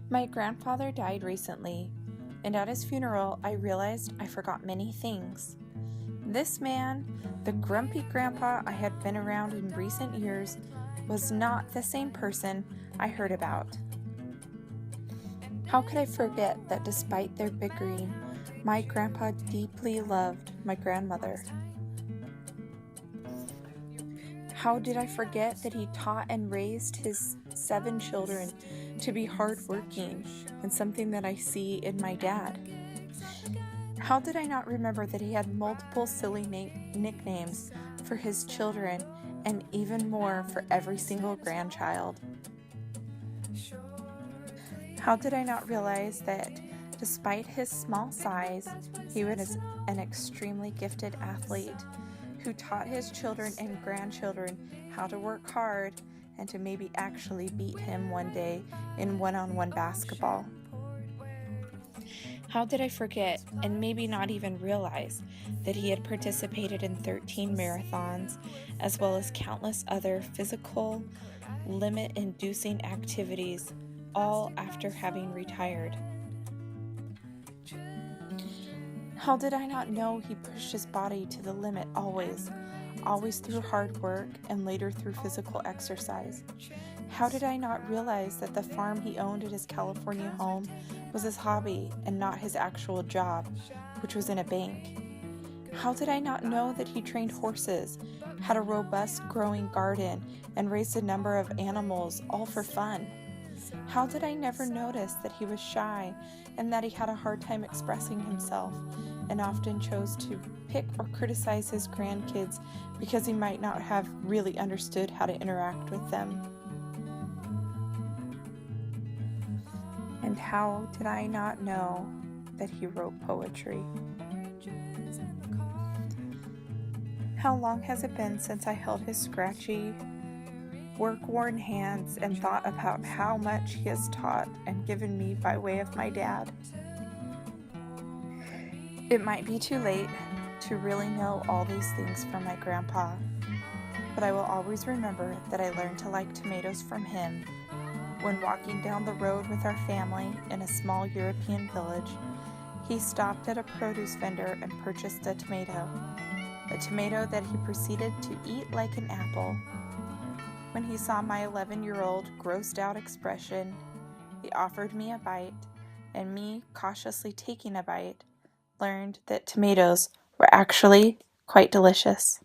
My grandfather died recently, and at his funeral, I realized I forgot many things. This man, the grumpy grandpa I had been around in recent years, was not the same person I heard about. How could I forget that despite their bickering, my grandpa deeply loved my grandmother? How did I forget that he taught and raised his 7 children to be hardworking and something that I see in my dad? How did I not remember that he had multiple silly nicknames for his children and even more for every single grandchild? How did I not realize that despite his small size, he was an extremely gifted athlete who taught his children and grandchildren how to work hard and to maybe actually beat him one day in one-on-one basketball? How did I forget and maybe not even realize that he had participated in 13 marathons as well as countless other physical, limit-inducing activities, all after having retired? How did I not know he pushed his body to the limit always through hard work and later through physical exercise? How did I not realize that the farm he owned at his California home was his hobby and not his actual job, which was in a bank? How did I not know that he trained horses, had a robust growing garden, and raised a number of animals, all for fun? How did I never notice that he was shy and that he had a hard time expressing himself and often chose to pick or criticize his grandkids because he might not have really understood how to interact with them? And how did I not know that he wrote poetry? How long has it been since I held his scratchy, work-worn hands and thought about how much he has taught and given me by way of my dad? It might be too late to really know all these things from my grandpa, but I will always remember that I learned to like tomatoes from him when walking down the road with our family in a small European village. He stopped at a produce vendor and purchased a tomato that he proceeded to eat like an apple. When he saw my 11-year-old grossed out expression, he offered me a bite, and me cautiously taking a bite, learned that tomatoes were actually quite delicious.